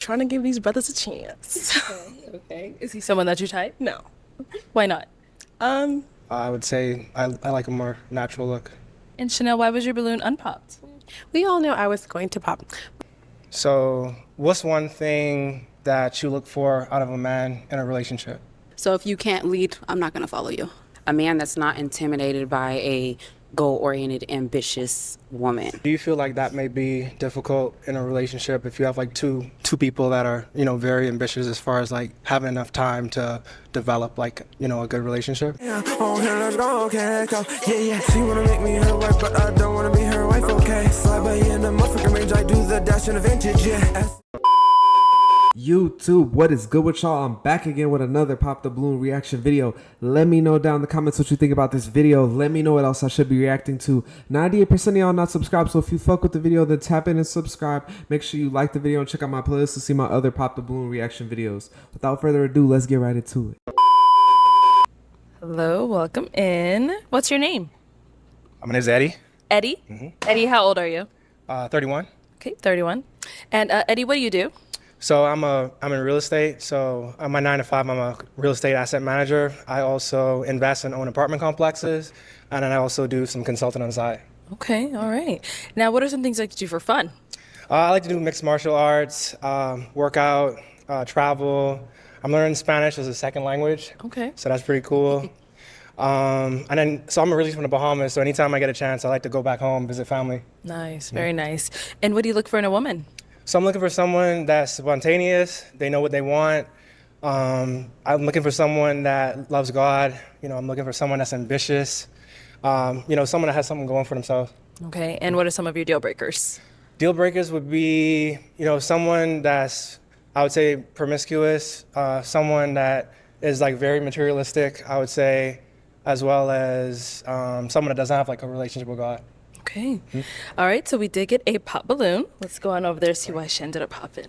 Trying to give these brothers a chance. Okay. Is he someone that you type? No. Why not? I would say I like a more natural look. And Chanel, why was your balloon unpopped? We all knew I was going to pop. So, what's one thing that you look for out of a man in a relationship? So if you can't lead, I'm not going to follow you. A man that's not intimidated by a goal-oriented, ambitious woman. Do you feel like that may be difficult in a relationship if you have like two people that are, very ambitious as far as like having enough time to develop like, a good relationship? Yeah, oh, here, let's go, okay, go. Yeah, she wanna make me her wife, but I don't wanna be her wife, okay. Slide by in the motherfucking range, I do the dash in the vintage, yeah. YouTube, what is good with y'all? I'm back again with another Pop the Balloon reaction video. Let me know down in the comments what you think about this video. Let me know what else I should be reacting to. 98% of y'all not subscribed, so if you fuck with the video, then tap in and subscribe. Make sure you like the video and check out my playlist to see my other Pop the Balloon reaction videos. Without further ado, let's get right into it. Hello, welcome in. What's your name? My name is Eddie, Eddie? Eddie, how old are you? 31. Okay, 31. And Eddie, what do you do? So I'm in real estate. So on my 9 to 5, I'm a real estate asset manager. I also invest and own apartment complexes, and then I also do some consulting on the side. Okay, all right. Now, what are some things you like to do for fun? I like to do mixed martial arts, workout, travel. I'm learning Spanish as a second language. Okay. So that's pretty cool. So I'm originally from the Bahamas, so anytime I get a chance, I like to go back home, visit family. Nice, very nice. And what do you look for in a woman? So I'm looking for someone that's spontaneous, they know what they want. I'm looking for someone that loves God. I'm looking for someone that's ambitious. Someone that has something going for themselves. Okay, and what are some of your deal breakers? Deal breakers would be, someone that's, I would say, promiscuous, someone that is like very materialistic, I would say, as well as someone that doesn't have like a relationship with God. Okay. All right, so we did get a pop balloon. Let's go on over there and see why she ended up popping.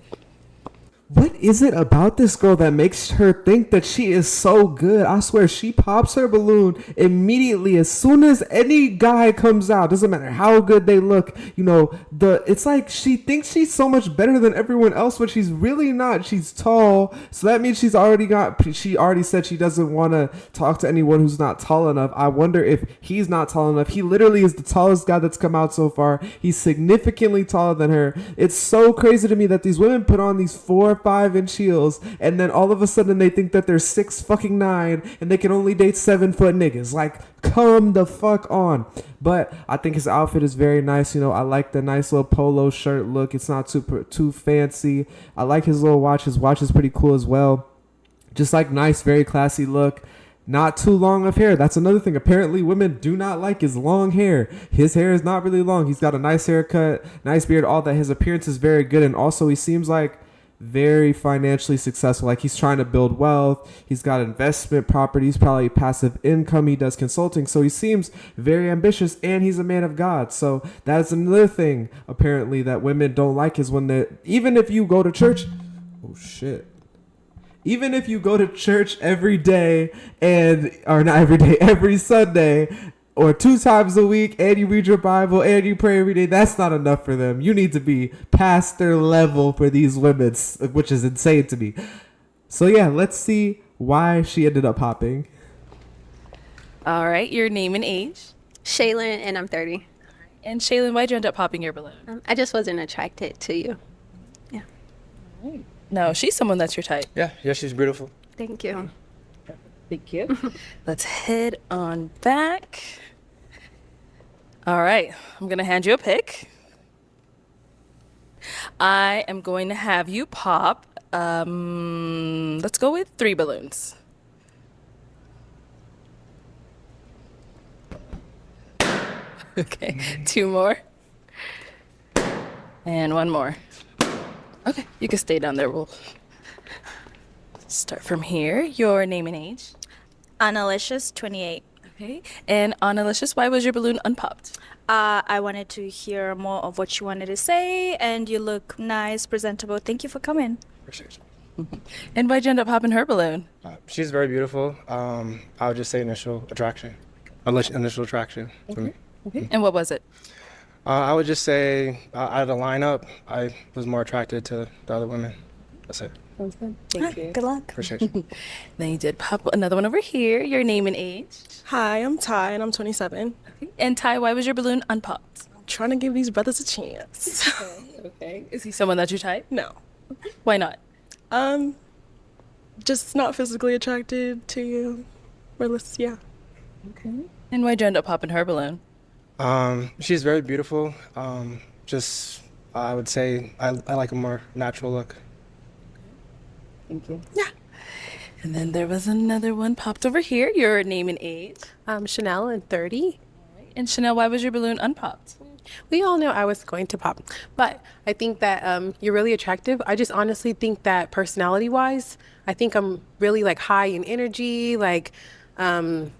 What is it about this girl that makes her think that she is so good? I swear, she pops her balloon immediately as soon as any guy comes out. Doesn't matter how good they look. It's like she thinks she's so much better than everyone else, but she's really not. She's tall, so that means she already said she doesn't want to talk to anyone who's not tall enough. I wonder if he's not tall enough. He literally is the tallest guy that's come out so far. He's significantly taller than her. It's so crazy to me that these women put on these 4-5-inch heels, and then all of a sudden they think that they're 6'9" and they can only date 7-foot niggas. Like, come the fuck on. But I think his outfit is very nice. I like the nice little polo shirt look. It's not too fancy. I like his little watch. His watch is pretty cool as well. Just like nice, very classy look. Not too long of hair. That's another thing. Apparently women do not like his long hair. His hair is not really long. He's got a nice haircut, nice beard, all that. His appearance is very good, and also he seems like very financially successful. Like, he's trying to build wealth. He's got investment properties, probably passive income. He does consulting. So he seems very ambitious, and he's a man of God. So that is another thing apparently that women don't like, is when they, even if you go to church, oh shit. Even if you go to church every day every Sunday, or 2 times a week, and you read your Bible and you pray every day, that's not enough for them. You need to be pastor level for these women, which is insane to me. So yeah, let's see why she ended up popping. All right, your name and age. Shaylin, and I'm 30. And Shaylin, why'd you end up popping your balloon? I just wasn't attracted to you. Yeah. No, she's someone that's your type. Yeah, she's beautiful. Thank you. Thank you. Let's head on back. All right, I'm gonna hand you a pick. I am going to have you pop, let's go with 3 balloons. Okay, 2 more. And 1 more. Okay, you can stay down there. We'll start from here. Your name and age. Annalicious, 28. Okay, and Annalicious, why was your balloon unpopped? I wanted to hear more of what you wanted to say, and you look nice, presentable. Thank you for coming. Appreciate you. And why'd you end up popping her balloon? She's very beautiful. I would just say initial attraction. Initial attraction for me. Okay. And what was it? I would just say out of the lineup, I was more attracted to the other women. That's it. Thank you. Good luck. Appreciate you. Then you did pop another one over here. Your name and age. Hi, I'm Ty and I'm 27. And Ty, why was your balloon unpopped? I'm trying to give these brothers a chance. Okay. Is he someone that you type? No. Why not? Just not physically attracted to you. Yeah. And why'd you end up popping her balloon? She's very beautiful. Just I would say I like a more natural look. Thank you. Yeah. And then there was another one popped over here. Your name and age. Chanel and 30. And Chanel, why was your balloon unpopped? We all knew I was going to pop, but I think that you're really attractive. I just honestly think that personality-wise, I think I'm really like high in energy, like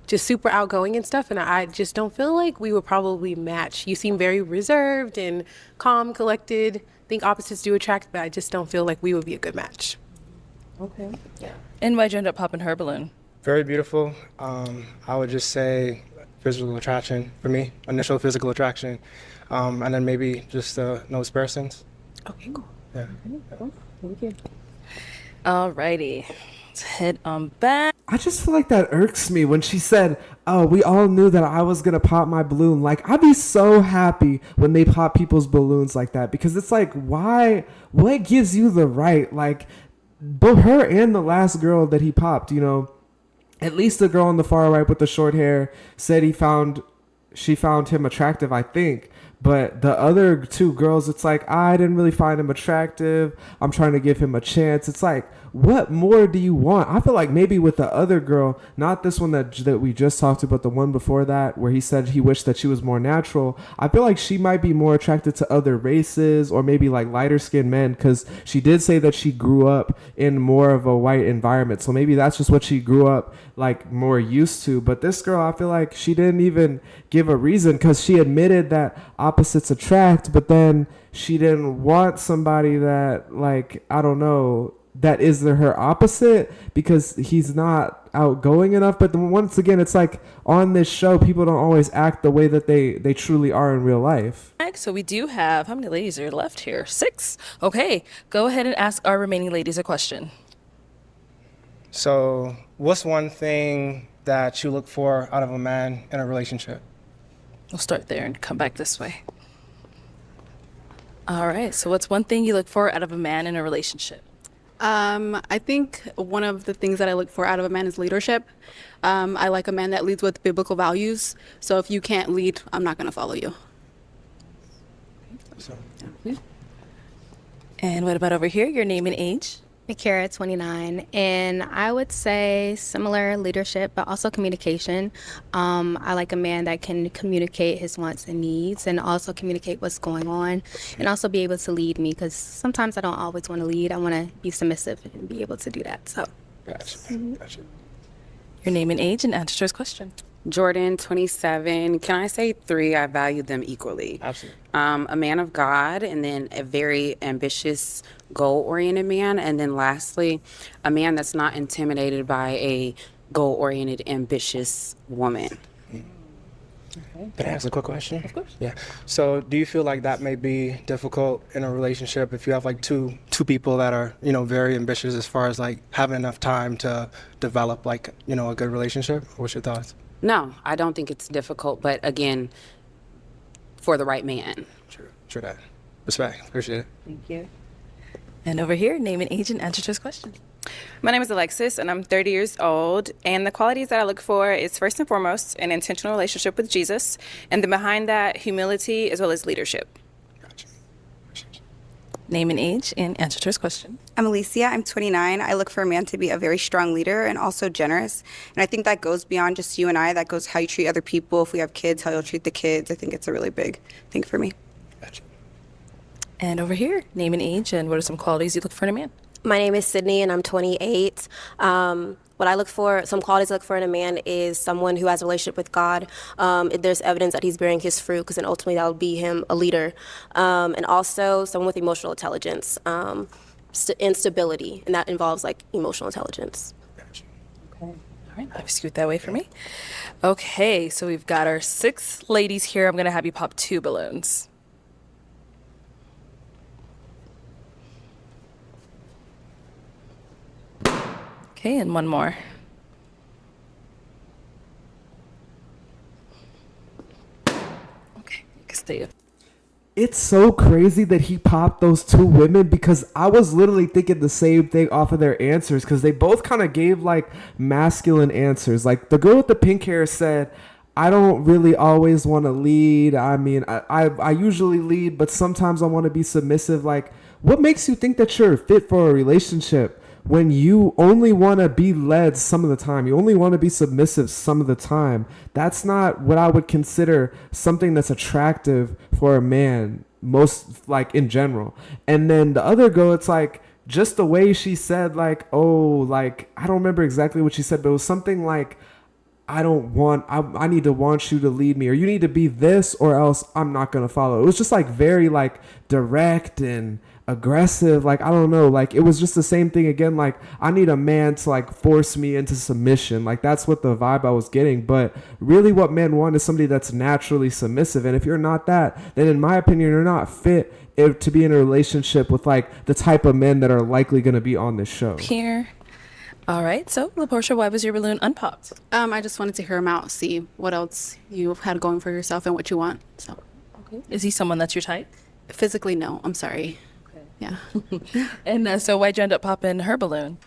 just super outgoing and stuff, and I just don't feel like we would probably match. You seem very reserved and calm, collected. I think opposites do attract, but I just don't feel like we would be a good match. Okay. Yeah. And why'd you end up popping her balloon? Very beautiful. I would just say physical attraction for me, initial physical attraction, and then maybe just know persons. Okay, cool. Yeah. Thank you. Alrighty. Let's head on back. I just feel like that irks me when she said, "Oh, we all knew that I was gonna pop my balloon." Like, I'd be so happy when they pop people's balloons like that, because it's like, why? What gives you the right? Like, both her and the last girl that he popped, you know, at least the girl on the far right with the short hair said she found him attractive, I think. But the other two girls, it's like, I didn't really find him attractive. I'm trying to give him a chance. It's like, what more do you want? I feel like maybe with the other girl, not this one that we just talked to, but the one before that, where he said he wished that she was more natural. I feel like she might be more attracted to other races or maybe like lighter skinned men, because she did say that she grew up in more of a white environment. So maybe that's just what she grew up like more used to. But this girl, I feel like she didn't even give a reason, because she admitted that opposites attract, but then she didn't want somebody that, like, I don't know, that is her opposite, because he's not outgoing enough. But then once again, it's like on this show, people don't always act the way that they truly are in real life. So we do have, how many ladies are left here? 6. Okay, go ahead and ask our remaining ladies a question. So, what's one thing that you look for out of a man in a relationship? We'll start there and come back this way. All right, so what's one thing you look for out of a man in a relationship? I think one of the things that I look for out of a man is leadership. I like a man that leads with biblical values. So if you can't lead, I'm not going to follow you. So, And what about over here? Your name and age? Akira, 29, and I would say similar leadership, but also communication. I like a man that can communicate his wants and needs, and also communicate what's going on, and also be able to lead me, because sometimes I don't always want to lead. I want to be submissive and be able to do that. So, gotcha. Your name and age, and answer to his question. Jordan, 27. Can I say 3? I value them equally. Absolutely. A man of God, and then a very ambitious, goal-oriented man, and then lastly, a man that's not intimidated by a goal-oriented, ambitious woman. Can I ask a quick question? Of course. Yeah. So, do you feel like that may be difficult in a relationship if you have like two people that are, you know, very ambitious as far as like having enough time to develop like, you know, a good relationship? What's your thoughts? No, I don't think it's difficult, but again, for the right man. True that. Respect. Appreciate it. Thank you. And over here, name and age, and answer to his question. My name is Alexis, and I'm 30 years old. And the qualities that I look for is first and foremost an intentional relationship with Jesus, and then behind that, humility as well as leadership. Gotcha. Name and age, and answer to his question. I'm Alicia. I'm 29. I look for a man to be a very strong leader and also generous. And I think that goes beyond just you and I. That goes how you treat other people. If we have kids, how you'll treat the kids. I think it's a really big thing for me. Gotcha. And over here, name and age, and what are some qualities you look for in a man? My name is Sydney, and I'm 28. What I look for, some qualities I look for in a man is someone who has a relationship with God. If there's evidence that he's bearing his fruit, because then ultimately that will be him a leader. And also someone with emotional intelligence and stability, and that involves like emotional intelligence. Gotcha. Okay. All right, I've scoot that way for me. Okay, so we've got our 6 ladies here. I'm going to have you pop 2 balloons. Okay, and one more. Okay, you can stay up. It's so crazy that he popped those two women because I was literally thinking the same thing off of their answers because they both kind of gave like masculine answers. Like the girl with the pink hair said, I don't really always want to lead. I mean, I usually lead, but sometimes I want to be submissive. Like, what makes you think that you're fit for a relationship when you only want to be led some of the time? You only want to be submissive some of the time. That's not what I would consider something that's attractive for a man, most like in general. And then the other girl, it's like just the way she said, like, oh, like, I don't remember exactly what she said, but it was something like, I need to want you to lead me, or you need to be this or else I'm not going to follow. It was just like very like direct and aggressive. Like, I don't know, like it was just the same thing again. Like, I need a man to like force me into submission. Like, that's what the vibe I was getting. But really what men want is somebody that's naturally submissive. And if you're not that, then in my opinion, you're not fit to be in a relationship with like the type of men that are likely going to be on this show. Here. All right, so LaPortia, why was your balloon unpopped? I just wanted to hear him out, see what else you had going for yourself and what you want. So, okay. Is he someone that's your type? Physically, no. I'm sorry. Okay. Yeah. And so why'd you end up popping her balloon?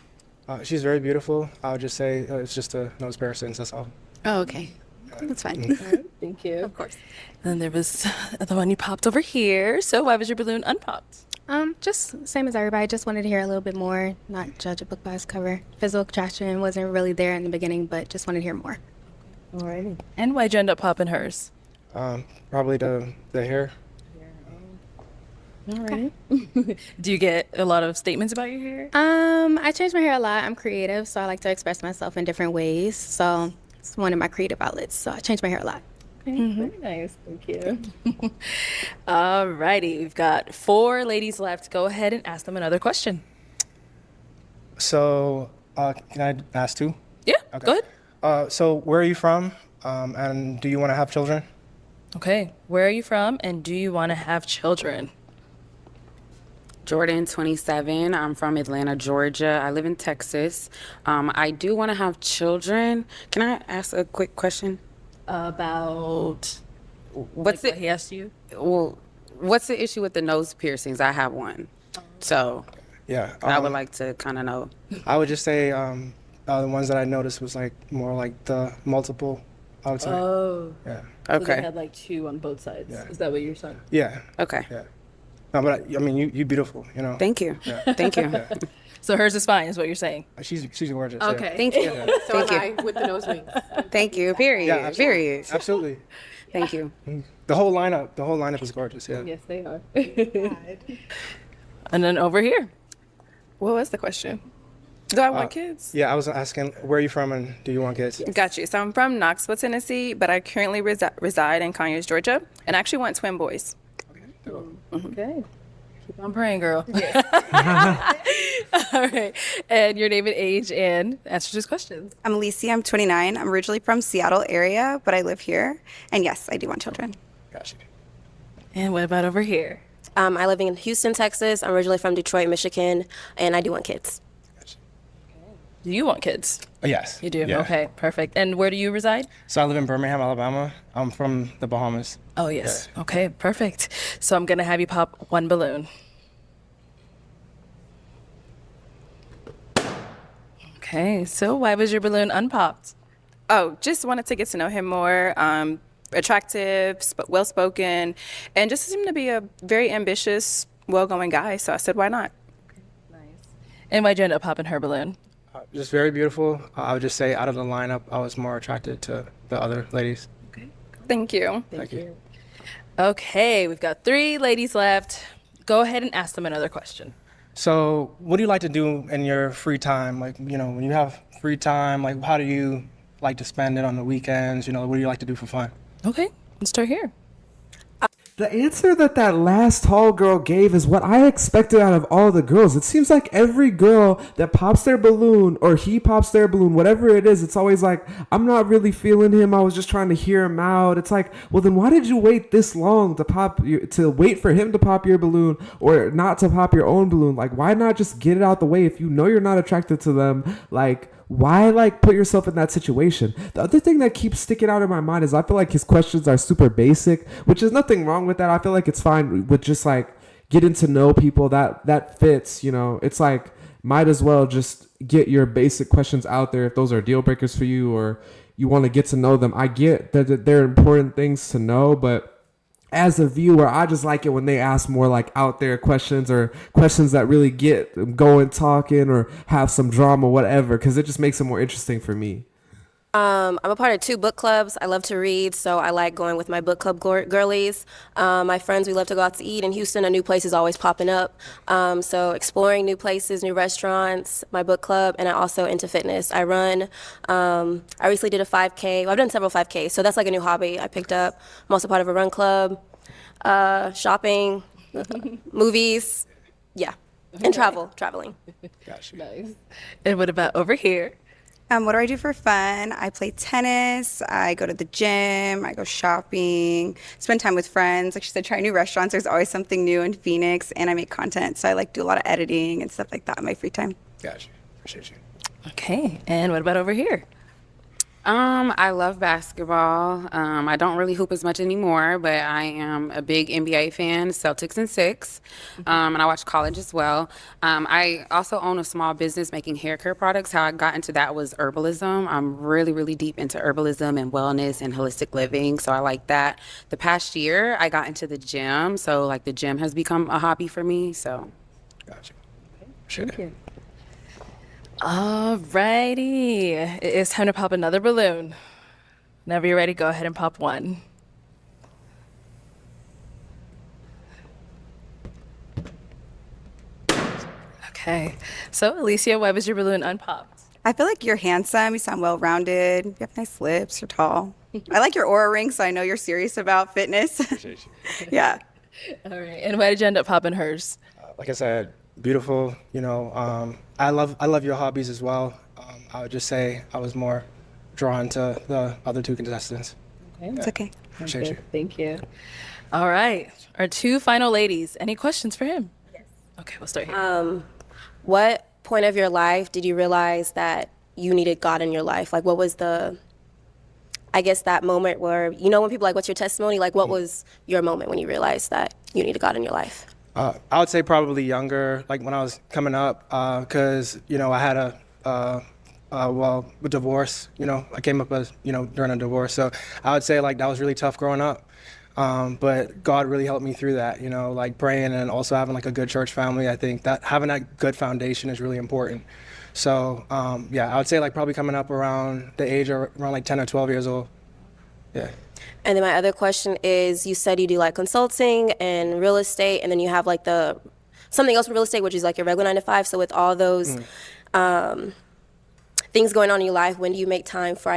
She's very beautiful. I would just say it's just a nose piercings. That's all. Oh, okay. That's fine. Thank you. Of course. And then there was the one you popped over here. So why was your balloon unpopped? Just same as everybody. Just wanted to hear a little bit more, not judge a book by its cover. Physical attraction wasn't really there in the beginning, but just wanted to hear more. Alrighty. And why'd you end up popping hers? Probably the hair. All right. Do you get a lot of statements about your hair? I change my hair a lot. I'm creative, so I like to express myself in different ways. So it's one of my creative outlets. So I change my hair a lot. Very nice. Thank you. All righty. We've got 4 ladies left. Go ahead and ask them another question. So, can I ask 2? Yeah, Okay. go ahead. So, where are you from? And do you want to have children? Okay. Where are you from and do you want to have children? Jordan, 27. I'm from Atlanta, Georgia. I live in Texas. I do want to have children. Can I ask a quick question? About what's what he asked you? Well, what's the issue with the nose piercings? I have one. So Yeah. I would like to kind of know. I would just say the ones that I noticed was like more like the multiple, I would say. Oh. Yeah. Okay. So they had like 2 on both sides. Yeah. Is that what you're saying? Yeah. Okay. Yeah. No, but I mean, you beautiful, you know. Thank you. Yeah. Thank you. Yeah. So hers is fine, is what you're saying? She's gorgeous. Okay. Yeah. Thank you. So Thank you. am I with the nose rings. Thank you. Period. Yeah, absolutely. Period. Absolutely. Thank you. The whole lineup is gorgeous. Yeah. Yes, they are. And then over here. What was the question? Do I want kids? Yeah, I was asking where are you from and do you want kids? Got you. So I'm from Knoxville, Tennessee, but I currently reside in Conyers, Georgia, and I actually want twin boys. Okay. Keep on praying, girl. All right. And your name and age and answer to his questions. I'm Alicia. I'm 29. I'm originally from Seattle area, but I live here. And yes, I do want children. Gotcha. And what about over here? I live in Houston, Texas. I'm originally from Detroit, Michigan, and I do want kids. Do you want kids? Yes. You do? Yeah. Okay, perfect. And where do you reside? So I live in Birmingham, Alabama. I'm from the Bahamas. Oh, yes. Yeah. Okay, perfect. So I'm going to have you pop 1 balloon. Okay, so why was your balloon unpopped? Oh, just wanted to get to know him more. Attractive, well-spoken, and just seemed to be a very ambitious, well-going guy. So I said, why not? Nice. And why'd you end up popping her balloon? Just very beautiful. I would just say out of the lineup, I was more attracted to the other ladies. Okay. Thank you. Thank you. Okay, we've got 3 ladies left. Go ahead and ask them another question. So what do you like to do in your free time? Like, you know, when you have free time, like how do you like to spend it on the weekends? You know, what do you like to do for fun? Okay, let's start here. The answer that last tall girl gave is what I expected out of all the girls. It seems like every girl that pops their balloon or he pops their balloon, whatever it is, it's always like, I'm not really feeling him. I was just trying to hear him out. It's like, well, then why did you wait this long to wait for him to pop your balloon or not to pop your own balloon? Like, why not just get it out the way if you know you're not attracted to them? Like, why put yourself in that situation? The other thing that keeps sticking out in my mind is I feel like his questions are super basic, which is nothing wrong with that. I feel like it's fine with just getting to know people. That fits, it's like, might as well just get your basic questions out there if those are deal breakers for you or you want to get to know them. I get that they're important things to know, but as a viewer, I just like it when they ask more out there questions or questions that really get them going, talking, or have some drama, whatever, because it just makes it more interesting for me. I'm a part of 2 book clubs. I love to read, so I like going with my book club girlies. My friends, we love to go out to eat. In Houston, a new place is always popping up. So exploring new places, new restaurants, my book club, and I also into fitness. I run. I recently did a 5K. Well, I've done several 5Ks, so that's like a new hobby I picked up. I'm also part of a run club, shopping, movies, yeah, and traveling. Gotcha. Nice. And what about over here? What do I do for fun? I play tennis. I go to the gym. I go shopping. Spend time with friends. Like she said, try new restaurants. There's always something new in Phoenix. And I make content, so I do a lot of editing and stuff like that in my free time. Gotcha. Appreciate you. Okay. And what about over here? I love basketball. I don't really hoop as much anymore, but I am a big NBA fan, Celtics and 6. And I watch college as well. I also own a small business making hair care products. How I got into that was herbalism. I'm really, really deep into herbalism and wellness and holistic living, so I like that. The past year, I got into the gym, so the gym has become a hobby for me, so. Gotcha. Thank you. Alrighty, it is time to pop another balloon. Whenever you're ready, go ahead and pop one. Okay, so Alicia, why was your balloon unpopped? I feel like you're handsome. You sound well-rounded. You have nice lips. You're tall. I like your aura ring, so I know you're serious about fitness. Yeah. All right, and why did you end up popping hers? Like I said, beautiful. I love your hobbies as well. I would just say I was more drawn to the other 2 contestants. Okay. It's okay. Appreciate you. Thank you. All right, our 2 final ladies. Any questions for him? Yes. Okay, we'll start here. What point of your life did you realize that you needed God in your life? Like, what was that moment where, when people what's your testimony? What was your moment when you realized that you needed God in your life? I would say probably younger, when I was coming up, because, I had a divorce, I came up as, during a divorce. So I would say that was really tough growing up. But God really helped me through that, praying and also having a good church family. I think that having that good foundation is really important. So, I would say probably coming up around the age of around 10 or 12 years old. Yeah. And then my other question is, you said you do consulting and real estate, and then you have something else with real estate, which is your regular 9 to 5. So with all those things going on in your life, when do you make time for,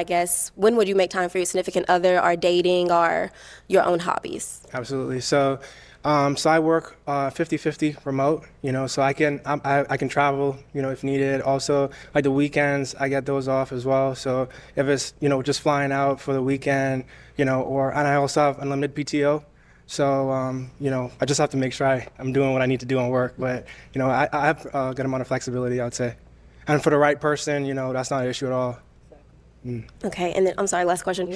when would you make time for your significant other or dating or your own hobbies? Absolutely. So I work 50-50 remote, so I can travel, if needed. Also, the weekends, I get those off as well. So if it's, just flying out for the weekend, and I also have unlimited PTO. So, I just have to make sure I'm doing what I need to do on work. But, I have a good amount of flexibility, I would say. And for the right person, that's not an issue at all. Okay, and then I'm sorry, last question. You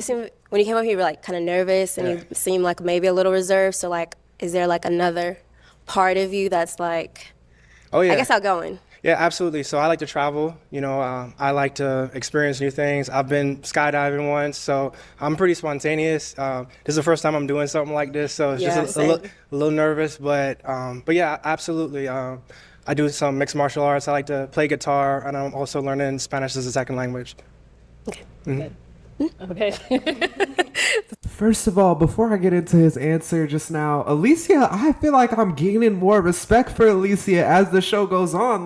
seem, when you came up here, you were kind of nervous, and you seemed maybe a little reserved. So is there another part of you that's oh yeah, I guess outgoing? Yeah, absolutely. So I like to travel. I like to experience new things. I've been skydiving once, so I'm pretty spontaneous. This is the first time I'm doing something like this, so it's just a little nervous. But yeah, absolutely. I do some mixed martial arts. I like to play guitar, and I'm also learning Spanish as a second language. Okay. Mm-hmm. Okay. First of all, before I get into his answer just now, Alicia, I feel like I'm gaining more respect for Alicia as the show goes on.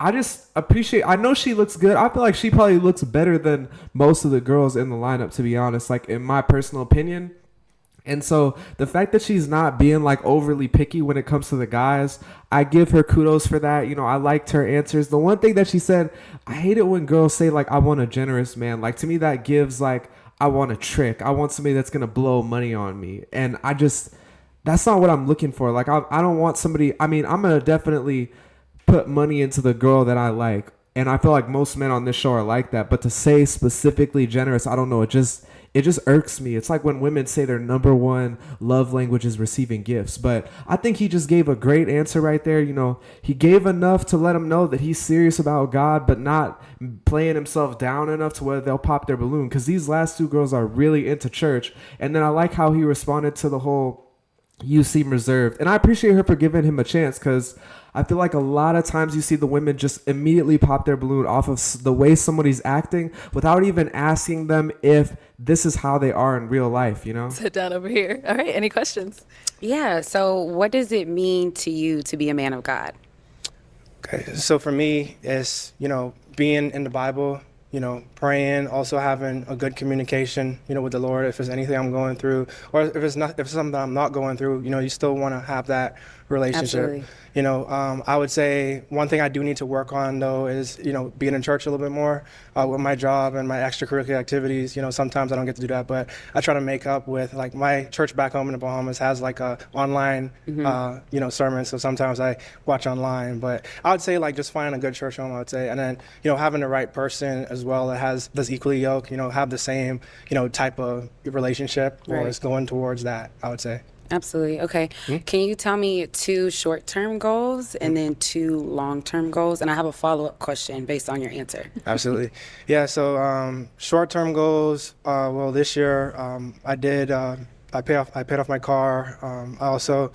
I just appreciate, I know she looks good. I feel like she probably looks better than most of the girls in the lineup, to be honest, in my personal opinion. And so the fact that she's not being like overly picky when it comes to the guys, I give her kudos for that. You know, I liked her answers. The one thing that she said, I hate it when girls say like, I want a generous man. Like to me, that gives like, I want a trick. I want somebody that's going to blow money on me. And that's not what I'm looking for. Like, I don't want somebody, I mean, I'm going to definitely put money into the girl that I like. And I feel like most men on this show are like that. But to say specifically generous, I don't know. It just irks me. It's like when women say their number one love language is receiving gifts. But I think he just gave a great answer right there. You know, he gave enough to let him know that he's serious about God, but not playing himself down enough to where they'll pop their balloon. Because these last two girls are really into church. And then I like how he responded to the whole, you seem reserved. And I appreciate her for giving him a chance, because I feel like a lot of times you see the women just immediately pop their balloon off of the way somebody's acting without even asking them if this is how they are in real life, you know? Sit down over here. All right, any questions? Yeah, so what does it mean to you to be a man of God? Okay, so for me, it's, you know, being in the Bible, you know, praying, also having a good communication, you know, with the Lord. If there's anything I'm going through, or if it's something I'm not going through, you know, you still want to have that relationship. Absolutely. You know, I would say one thing I do need to work on though is, you know, being in church a little bit more with my job and my extracurricular activities. You know, sometimes I don't get to do that, but I try to make up with, like, my church back home in the Bahamas has like a online, you know, sermon. So sometimes I watch online, but I would say like just finding a good church home, I would say, and then, you know, having the right person as well that does equally yoke, you know, have the same, you know, type of relationship, or is going towards that, I would say. Absolutely. Okay. Can you tell me 2 short-term goals and then 2 long-term goals? And I have a follow-up question based on your answer. Absolutely. Yeah, so short-term goals, well, this year I paid off my car. I also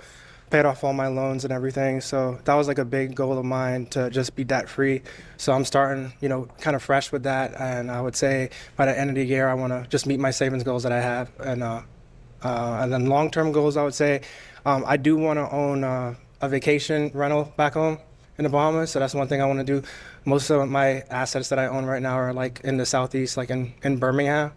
paid off all my loans and everything. So that was like a big goal of mine, to just be debt-free. So I'm starting, you know, kind of fresh with that. And I would say by the end of the year, I want to just meet my savings goals that I have. And then long-term goals, I would say, I do want to own a vacation rental back home in the Bahamas. So that's one thing I want to do. Most of my assets that I own right now are like in the Southeast, like in Birmingham.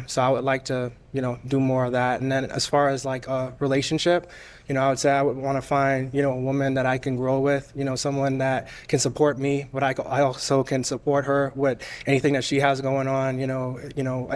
So I would like to, you know, do more of that. And then as far as like a relationship, you know, I would say I would want to find, you know, a woman that I can grow with, you know, someone that can support me, but I also can support her with anything that she has going on, you know,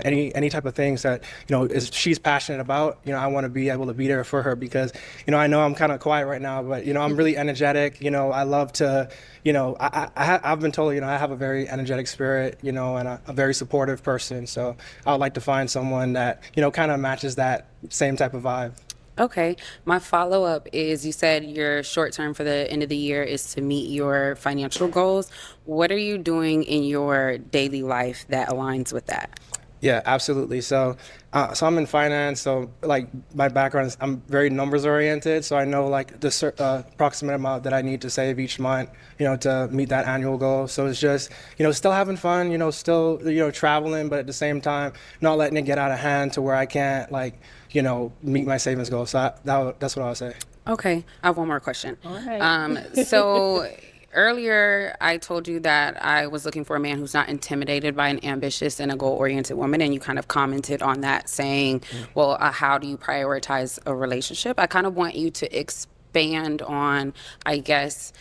any type of things that, you know, she's passionate about. You know, I want to be able to be there for her, because, you know I'm kind of quiet right now, but, you know, I'm really energetic. You know, I love to, you know, I've been told, you know, I have a very energetic spirit, you know, and a very supportive person. So I would like to find someone that, you know, kind of matches that same type of vibe. Okay. My follow-up is, you said your short term for the end of the year is to meet your financial goals. What are you doing in your daily life that aligns with that? Yeah, absolutely. So I'm in finance. So like my background is, I'm very numbers oriented. So I know like the approximate amount that I need to save each month, you know, to meet that annual goal. So it's just, you know, still having fun, you know, still, you know, traveling, but at the same time, not letting it get out of hand to where I can't, like, you know, meet my savings goal. So that's what I would say. Okay. I have one more question. All right. So earlier I told you that I was looking for a man who's not intimidated by an ambitious and a goal-oriented woman, and you kind of commented on that, saying, well, how do you prioritize a relationship? I kind of want you to expand on, I guess,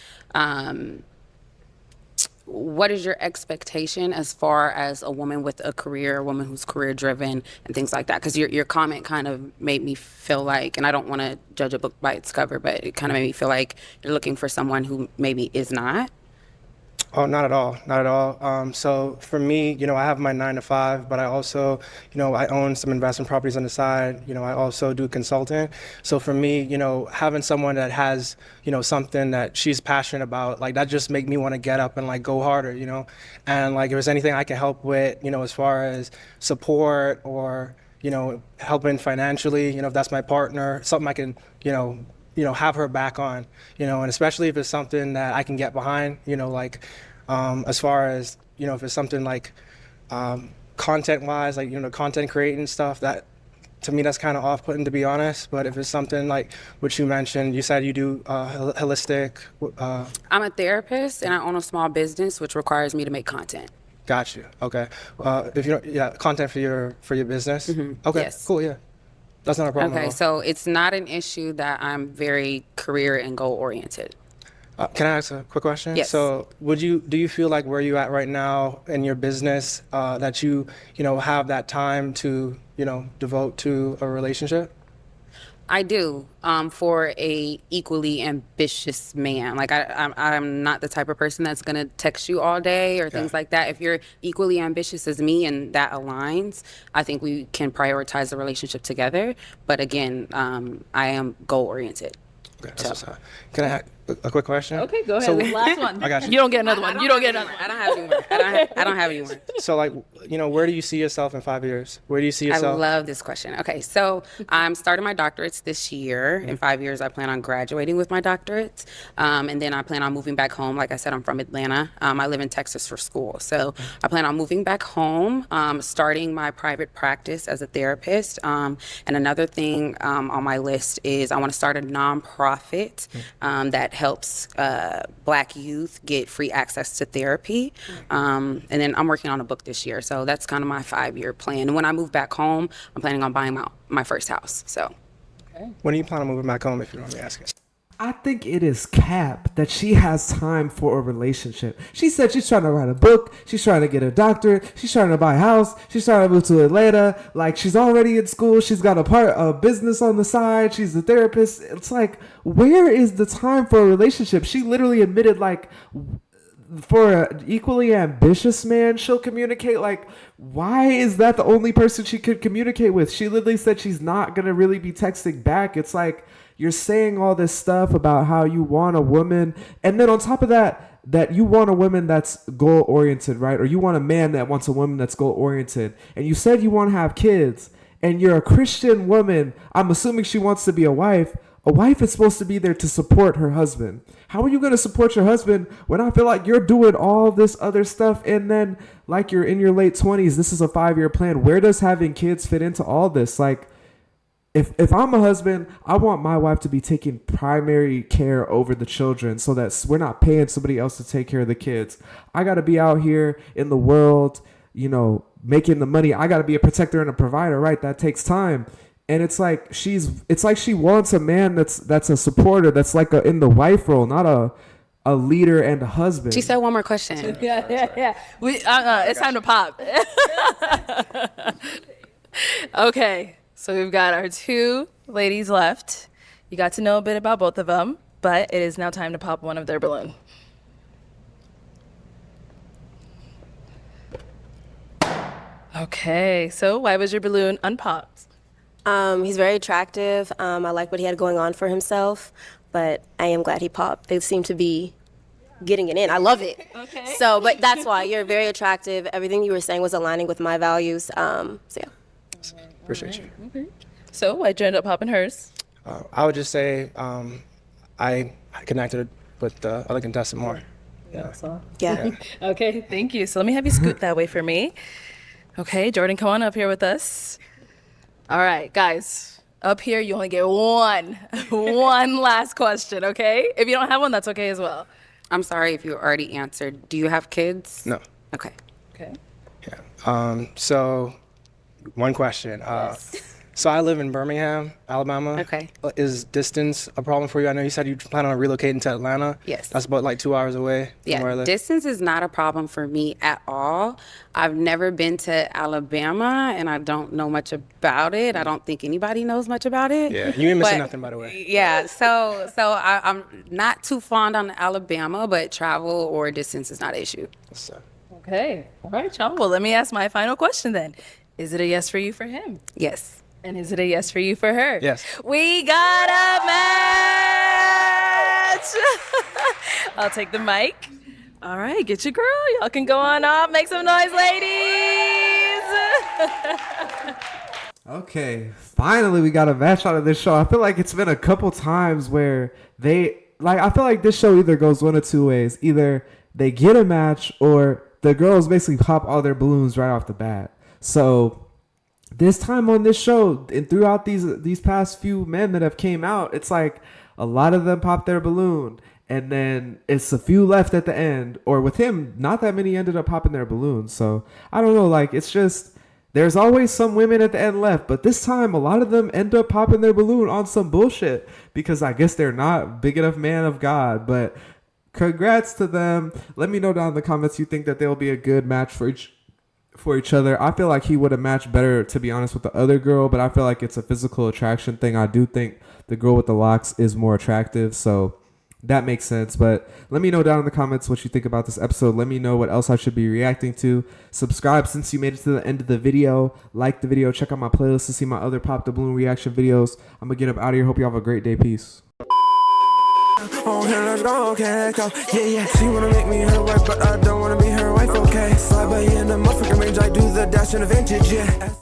what is your expectation as far as a woman with a career, a woman who's career driven and things like that? Because your comment kind of made me feel like, and I don't want to judge a book by its cover, but it kind of made me feel like you're looking for someone who maybe is not. Oh, not at all. Not at all. So for me, you know, I have my 9 to 5, but I also, you know, I own some investment properties on the side. You know, I also do consulting. So for me, you know, having someone that has, you know, something that she's passionate about, like, that just make me want to get up and like go harder, you know. And like, if there's anything I can help with, you know, as far as support or, you know, helping financially, you know, if that's my partner, something I can, you know, have her back on, you know, and especially if it's something that I can get behind, you know, like, as far as, you know, if it's something like, content wise, like, you know, content creating stuff, that to me, that's kind of off-putting, to be honest. But if it's something like what you mentioned, you said you do, holistic, I'm a therapist and I own a small business, which requires me to make content. Got you. Okay. If you don't, yeah, content for your business. Okay. Yes. Cool. Yeah. That's not a problem. Okay, at all. so it's not an issue that I'm very career and goal oriented. Can I ask a quick question? Yes. So, do you feel like where you at right now in your business that you have that time to devote to a relationship? I do, for a equally ambitious man. Like I'm not the type of person that's gonna text you all day or things like that. If you're equally ambitious as me and that aligns, I think we can prioritize the relationship together. But again, I am goal oriented. Okay, that's what's up. Can I ask a quick question? Okay, go ahead. So, Last one. I got you. You don't get another one. You don't get another one. I don't have any more. I don't have any more. So, like, where do you see yourself in 5 years? Where do you see I yourself? love this question. Okay, so I'm starting my doctorates this year. In 5 years, I plan on graduating with my doctorates. And then I plan on moving back home. Like I said, I'm from Atlanta. I live in Texas for school. So I plan on moving back home, starting my private practice as a therapist. And another thing on my list is I want to start a nonprofit that helps Black youth get free access to therapy. And then I'm working on a book this year. So that's kind of my 5-year plan. And when I move back home, I'm planning on buying my first house. So. When do you plan on moving back home, if you don't mind me asking? I think it is cap that she has time for a relationship. She said she's trying to write a book. She's trying to get a doctorate. She's trying to buy a house. She's trying to move to Atlanta. Like, she's already in school. She's got a business on the side. She's a therapist. It's like, where is the time for a relationship? She literally admitted, like, for an equally ambitious man, she'll communicate. Like, why is that the only person she could communicate with? She literally said she's not going to really be texting back. It's like, you're saying all this stuff about how you want a woman, and then on top of that, that you want a woman that's goal-oriented, right? Or you want a man that wants a woman that's goal-oriented. And you said you want to have kids, and you're a Christian woman. I'm assuming she wants to be a wife. A wife is supposed to be there to support her husband. How are you going to support your husband when I feel like you're doing all this other stuff, and then, like, you're in your late 20s, this is a 5-year plan. Where does having kids fit into all this? Like, If I'm a husband, I want my wife to be taking primary care over the children so that we're not paying somebody else to take care of the kids. I got to be out here in the world, making the money. I got to be a protector and a provider, right? That takes time. And it's like she wants a man that's a supporter, that's like in the wife role, not a leader and a husband. She said one more question. Yeah. It's time to pop. Okay. So we've got our 2 ladies left. You got to know a bit about both of them, but it is now time to pop one of their balloon. Okay, so why was your balloon unpopped? He's very attractive. I like what he had going on for himself, but I am glad he popped. They seem to be getting it in. I love it. Okay. So, but that's why you're very attractive. Everything you were saying was aligning with my values. So yeah. Appreciate you. Okay. So why'd you end up popping hers? I would just say I connected with the other contestant more. Yeah. Okay, thank you. So let me have you scoot that way for me. Okay, Jordan, come on up here with us. All right, guys, up here you only get one last question, okay? If you don't have one, that's okay as well. I'm sorry if you already answered. Do you have kids? No. Okay. Okay. Yeah. So, one question. So I live in Birmingham, Alabama. Okay. Is distance a problem for you? I know you said you plan on relocating to Atlanta. Yes. That's about like 2 hours away from where I Yeah, live. distance is not a problem for me at all. I've never been to Alabama, and I don't know much about it. I don't think anybody knows much about it. Yeah, you ain't missing But, nothing, by the way. Yeah, so I'm not too fond on Alabama, but travel or distance is not an issue. Okay. All right, y'all. Well, let me ask my final question then. Is it a yes for you for him? Yes. And is it a yes for you for her? Yes. We got a match! I'll take the mic. All right, get your girl. Y'all can go on up. Make some noise, ladies! Okay, finally we got a match out of this show. I feel like it's been a couple times where I feel like this show either goes one of 2 ways. Either they get a match or the girls basically pop all their balloons right off the bat. So this time on this show and throughout these past few men that have came out, it's like a lot of them pop their balloon and then it's a few left at the end. Or with him, not that many ended up popping their balloons. So I don't know, like it's just There's always some women at the end left, but this time a lot of them end up popping their balloon on some bullshit because I guess they're not big enough man of God. But congrats to them. Let me know down in the comments you think that they'll be a good match for each other. I feel like he would have matched better, to be honest, with the other girl, but I feel like it's a physical attraction thing. I do think the girl with the locks is more attractive, so that makes sense. But let me know down in the comments what you think about this episode. Let me know what else I should be reacting to. Subscribe since you made it to the end of the video. Like the video. Check out my playlist to see my other Pop the Balloon reaction videos. I'm going to get up out of here. Hope you have a great day. Peace. Oh, here, let's go, okay, go. Yeah, yeah. She wanna make me her wife, but I don't wanna be her wife, okay. Slide by in the motherfucking range, I do the dash in the vintage, yeah.